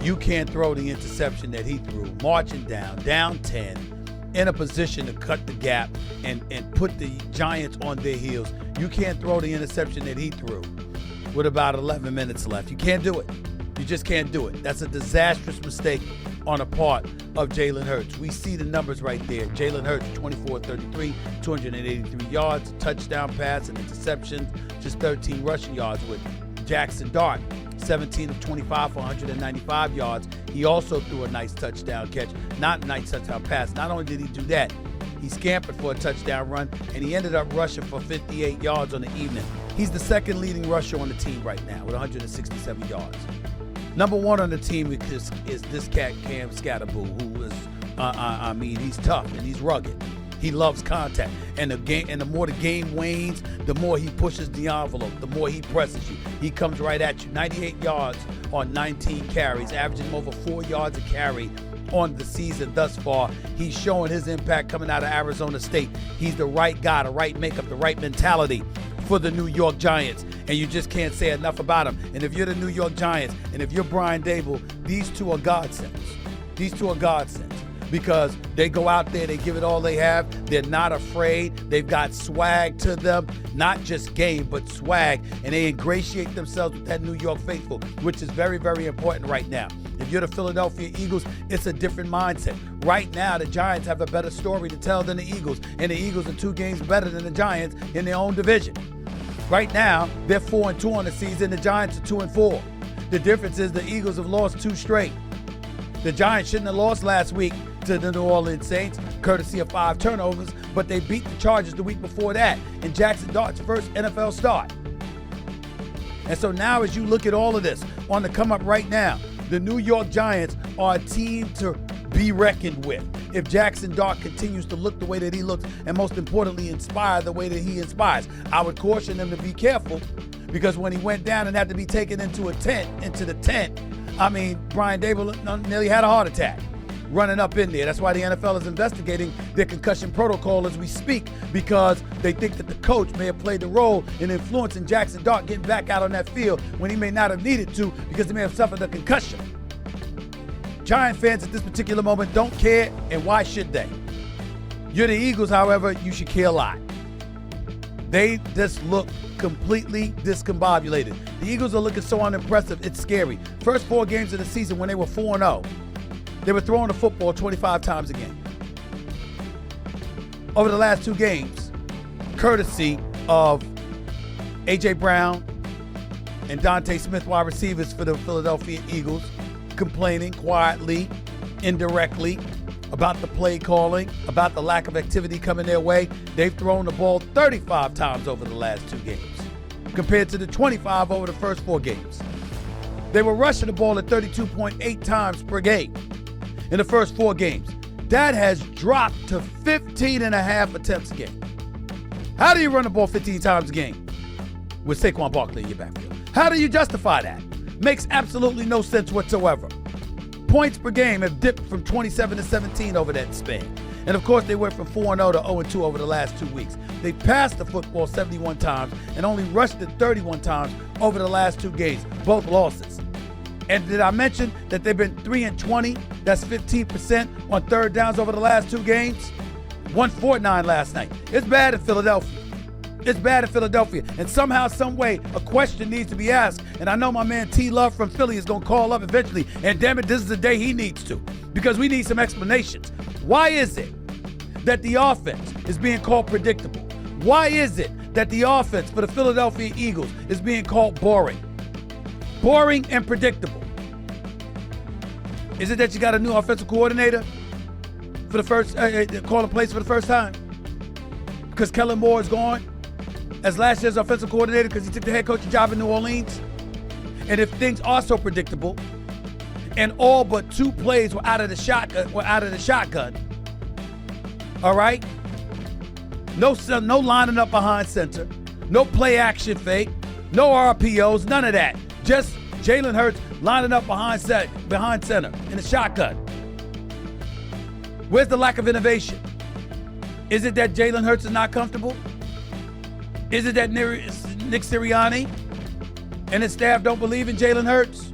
you can't throw the interception that he threw, marching down 10, in a position to cut the gap and put the Giants on their heels. You can't throw the interception that he threw with about 11 minutes left. You can't do it. You just can't do it. That's a disastrous mistake on the part of Jalen Hurts. We see the numbers right there. Jalen Hurts, 24-33, 283 yards, a touchdown pass, and interception, just 13 rushing yards with Jaxson Dart, 17 of 25 for 195 yards. He also threw a nice touchdown catch, not a nice touchdown pass. Not only did he do that, he scampered for a touchdown run, and he ended up rushing for 58 yards on the evening. He's the second leading rusher on the team right now with 167 yards. Number one on the team is this cat, Cam Scatterboo, who is, he's tough and he's rugged. He loves contact. And the more the game wanes, the more he pushes the envelope, the more he presses you. He comes right at you. 98 yards on 19 carries, averaging over 4 yards a carry on the season thus far. He's showing his impact coming out of Arizona State. He's the right guy, the right makeup, the right mentality for the New York Giants, and you just can't say enough about him. And if you're the New York Giants, and if you're Brian Dable, these two are godsends. These two are godsends because they go out there, they give it all they have. They're not afraid. They've got swag to them, not just game, but swag, and they ingratiate themselves with that New York faithful, which is very, very important right now. If you're the Philadelphia Eagles, it's a different mindset. Right now, the Giants have a better story to tell than the Eagles, and the Eagles are 2 games better than the Giants in their own division. Right now, they're 4-2 on the season. The Giants are 2-4. The difference is the Eagles have lost 2 straight. The Giants shouldn't have lost last week to the New Orleans Saints, courtesy of 5 turnovers, but they beat the Chargers the week before that in Jaxson Dart's first NFL start. And so now as you look at all of this on the come up right now, the New York Giants are a team to be reckoned with. If Jaxson Dart continues to look the way that he looks, and most importantly, inspire the way that he inspires, I would caution them to be careful, because when he went down and had to be taken into the tent, Brian Dable nearly had a heart attack running up in there. That's why the NFL is investigating their concussion protocol as we speak, because they think that the coach may have played the role in influencing Jaxson Dart getting back out on that field when he may not have needed to, because he may have suffered a concussion. Giant fans at this particular moment don't care, and why should they? You're the Eagles, however, you should care a lot. They just look completely discombobulated. The Eagles are looking so unimpressive, it's scary. First 4 games of the season when they were 4-0, they were throwing the football 25 times a game. Over the last 2 games, courtesy of A.J. Brown and Dante Smith, wide receivers for the Philadelphia Eagles, complaining quietly, indirectly, about the play calling, about the lack of activity coming their way. They've thrown the ball 35 times over the last 2 games, compared to the 25 over the first 4 games. They were rushing the ball at 32.8 times per game in the first 4 games. That has dropped to 15.5 attempts a game. How do you run the ball 15 times a game with Saquon Barkley in your backfield? How do you justify that? Makes absolutely no sense whatsoever. Points per game have dipped from 27 to 17 over that span. And of course, they went from 4-0 to 0-2 over the last 2 weeks. They passed the football 71 times and only rushed it 31 times over the last 2 games, both losses. And did I mention that they've been 3-20? That's 15% on 3rd downs over the last 2 games. 149 last night. It's bad in Philadelphia. It's bad in Philadelphia. And somehow, some way, a question needs to be asked. And I know my man T Love from Philly is going to call up eventually. And damn it, this is the day he needs to, because we need some explanations. Why is it that the offense is being called predictable? Why is it that the offense for the Philadelphia Eagles is being called boring? Boring and predictable. Is it that you got a new offensive coordinator for the first, calling plays for the first time? Because Kellen Moore is gone as last year's offensive coordinator because he took the head coaching job in New Orleans? And if things are so predictable, and all but 2 plays were out of the shotgun, all right? No lining up behind center, no play action fake, no RPOs, none of that. Just Jalen Hurts lining up behind center in the shotgun. Where's the lack of innovation? Is it that Jalen Hurts is not comfortable? Is it that Nick Sirianni and his staff don't believe in Jalen Hurts?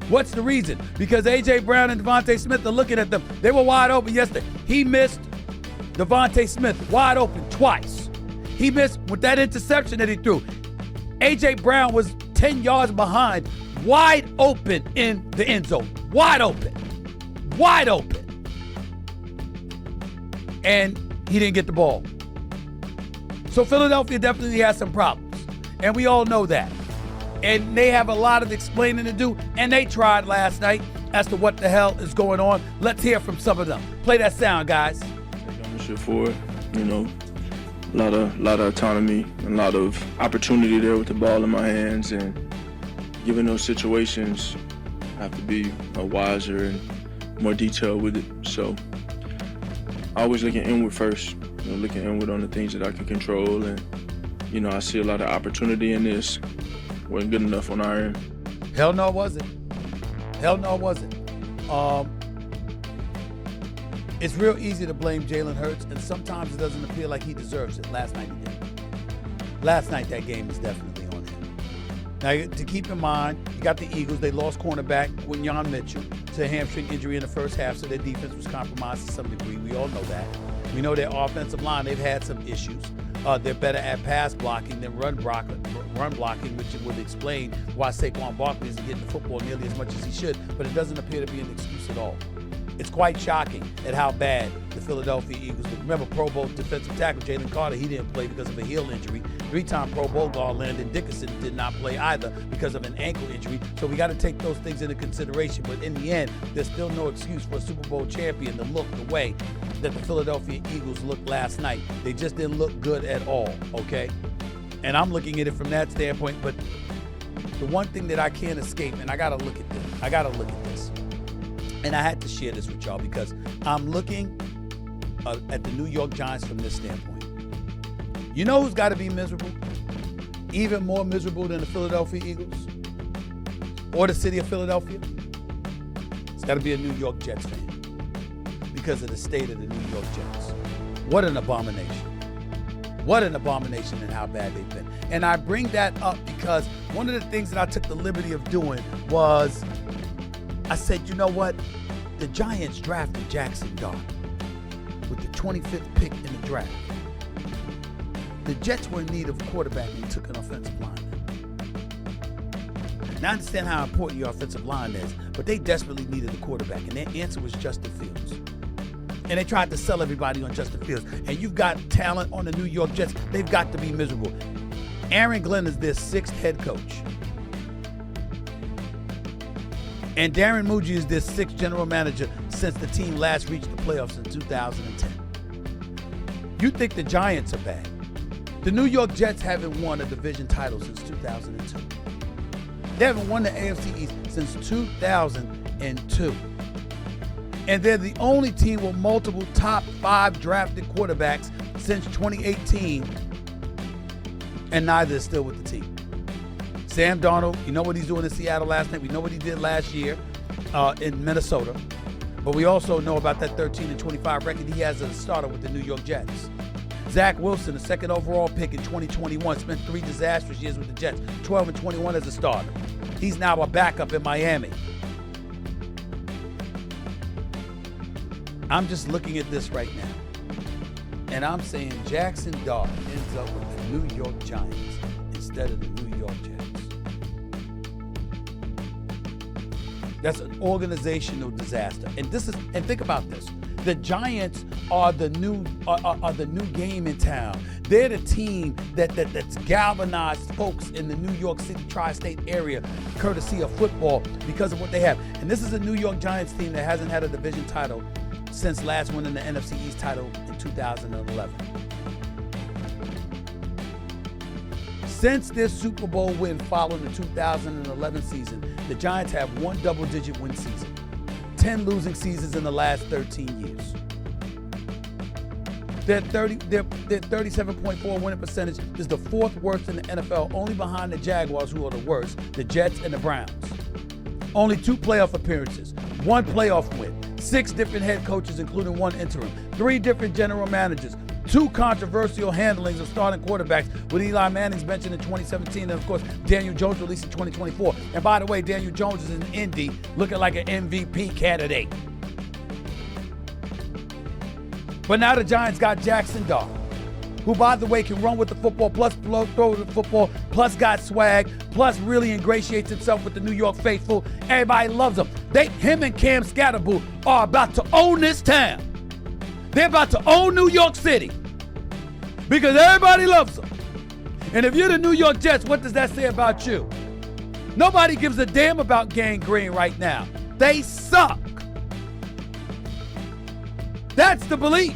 What's the reason? Because A.J. Brown and Devontae Smith are looking at them. They were wide open yesterday. He missed Devontae Smith wide open twice. He missed with that interception that he threw. A.J. Brown was 10 yards behind, wide open in the end zone. Wide open. Wide open. And he didn't get the ball. So Philadelphia definitely has some problems. And we all know that. And they have a lot of explaining to do. And they tried last night as to what the hell is going on. Let's hear from some of them. Play that sound, guys. Take ownership for it. You know, a lot of autonomy, a lot of opportunity there with the ball in my hands. And given those situations, I have to be wiser and more detailed with it. So always looking inward first, looking inward on the things that I can control. And, I see a lot of opportunity in this. Wasn't good enough on our end. Hell no, it wasn't. Hell no, it wasn't. It's real easy to blame Jalen Hurts, and sometimes it doesn't appear like he deserves it. Last night he did. Last night that game was definitely on him. Now, to keep in mind, you got the Eagles. They lost cornerback Quinyon Mitchell to a hamstring injury in the first half, so their defense was compromised to some degree. We all know that. We know their offensive line, they've had some issues. They're better at pass blocking than run blocking, which would explain why Saquon Barkley isn't getting the football nearly as much as he should, but it doesn't appear to be an excuse at all. It's quite shocking at how bad the Philadelphia Eagles look. Remember, Pro Bowl defensive tackle Jalen Carter, he didn't play because of a heel injury. Three-time Pro Bowl guard Landon Dickerson did not play either because of an ankle injury. So we got to take those things into consideration. But in the end, there's still no excuse for a Super Bowl champion to look the way that the Philadelphia Eagles looked last night. They just didn't look good at all, okay? And I'm looking at it from that standpoint. But the one thing that I can't escape, and I got to look at this. And I had to share this with y'all because I'm looking at the New York Giants from this standpoint. You know who's got to be miserable? Even more miserable than the Philadelphia Eagles or the city of Philadelphia? It's got to be a New York Jets fan because of the state of the New York Jets. What an abomination. What an abomination and how bad they've been. And I bring that up because one of the things that I took the liberty of doing was I said, you know what? The Giants drafted Jaxson Dart with the 25th pick in the draft. The Jets were in need of a quarterback and took an offensive lineman. Now I understand how important your offensive line is, but they desperately needed a quarterback, and their answer was Justin Fields. And they tried to sell everybody on Justin Fields. And you've got talent on the New York Jets. They've got to be miserable. Aaron Glenn is their 6th head coach. And Darren Muji is their 6th general manager since the team last reached the playoffs in 2010. You think the Giants are bad. The New York Jets haven't won a division title since 2002. They haven't won the AFC East since 2002. And they're the only team with multiple top 5 drafted quarterbacks since 2018. And neither is still with the team. Sam Darnold, you know what he's doing in Seattle last night. We know what he did last year in Minnesota. But we also know about that 13-25 record he has as a starter with the New York Jets. Zach Wilson, the 2nd overall pick in 2021, spent 3 disastrous years with the Jets, 12-21 as a starter. He's now a backup in Miami. I'm just looking at this right now. And I'm saying Jaxson Dart ends up with the New York Giants instead of the New York Jets. That's an organizational disaster. And think about this. The Giants are the new game in town. They're the team that's galvanized folks in the New York City tri-state area, courtesy of football, because of what they have. And this is a New York Giants team that hasn't had a division title since last winning the NFC East title in 2011. Since their Super Bowl win following the 2011 season, the Giants have 1 double-digit win season, 10 losing seasons in the last 13 years. Their 37.4 winning percentage is the 4th worst in the NFL, only behind the Jaguars, who are the worst, the Jets and the Browns. Only 2 playoff appearances, 1 playoff win, 6 different head coaches, including 1 interim, 3 different general managers, two controversial handlings of starting quarterbacks with Eli Manning's mentioned in 2017 and, of course, Daniel Jones released in 2024. And by the way, Daniel Jones is in Indy looking like an MVP candidate. But now the Giants got Jaxson Dart, who, by the way, can run with the football, plus throw the football, plus got swag, plus really ingratiates himself with the New York faithful. Everybody loves him. Him and Cam Scatterbull are about to own this town. They're about to own New York City because everybody loves them. And if you're the New York Jets, what does that say about you? Nobody gives a damn about Gang Green right now. They suck. That's the belief.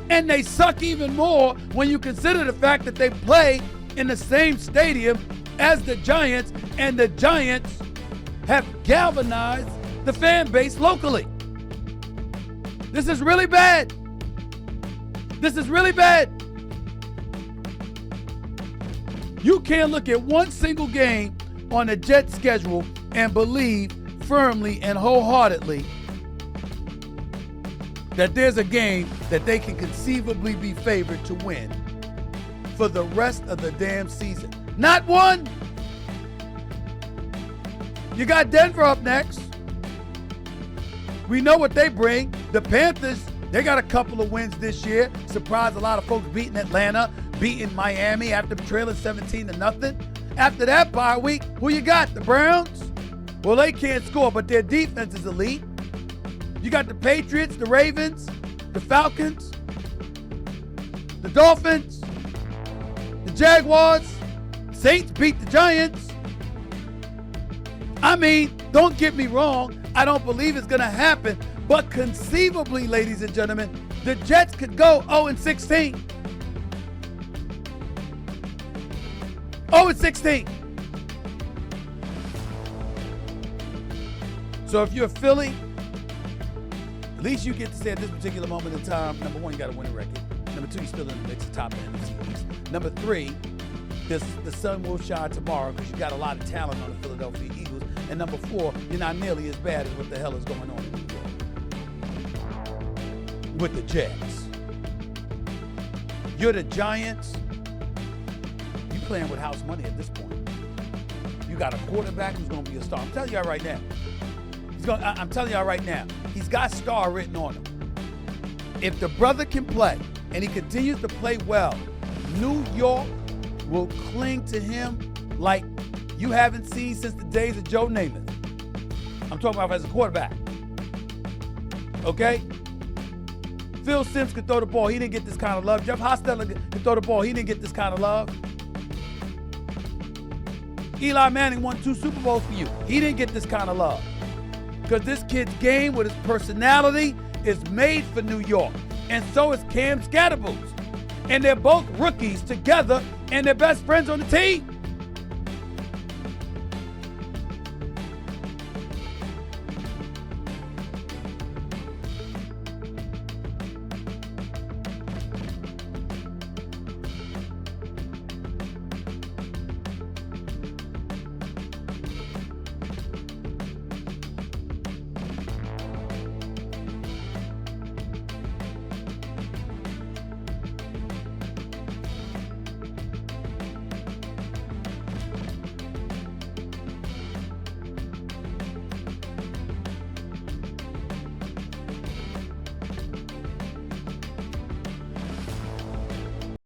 And they suck even more when you consider the fact that they play in the same stadium as the Giants, and the Giants have galvanized the fan base locally. This is really bad. This is really bad. You can't look at one single game on the Jets schedule and believe firmly and wholeheartedly that there's a game that they can conceivably be favored to win for the rest of the damn season. Not one. You got Denver up next. We know what they bring. The Panthers, they got a couple of wins this year. Surprised a lot of folks beating Atlanta, beating Miami after trailing 17-0. After that bye week, who you got? The Browns? Well, they can't score, but their defense is elite. You got the Patriots, the Ravens, the Falcons, the Dolphins, the Jaguars. Saints beat the Giants. I mean, don't get me wrong. I don't believe it's going to happen. But conceivably, ladies and gentlemen, the Jets could go 0-16. 0-16. So if you're Philly, at least you get to say at this particular moment in time, number one, you got a winning record. Number two, you're still in the mix of top of the NFC East. Number three, the sun will shine tomorrow because you got a lot of talent on the Philadelphia Eagles. And number four, you're not nearly as bad as what the hell is going on in New York with the Jets. You're the Giants. You playing with house money at this point. You got a quarterback who's going to be a star. I'm telling y'all right now. I'm telling y'all right now, he's got star written on him. If the brother can play and he continues to play well, New York will cling to him like you haven't seen since the days of Joe Namath. I'm talking about as a quarterback. Okay? Phil Simms could throw the ball. He didn't get this kind of love. Jeff Hostetler could throw the ball. He didn't get this kind of love. Eli Manning won 2 Super Bowls for you. He didn't get this kind of love. Because this kid's game with his personality is made for New York. And so is Cam Scatterbull's. And they're both rookies together, and they're best friends on the team.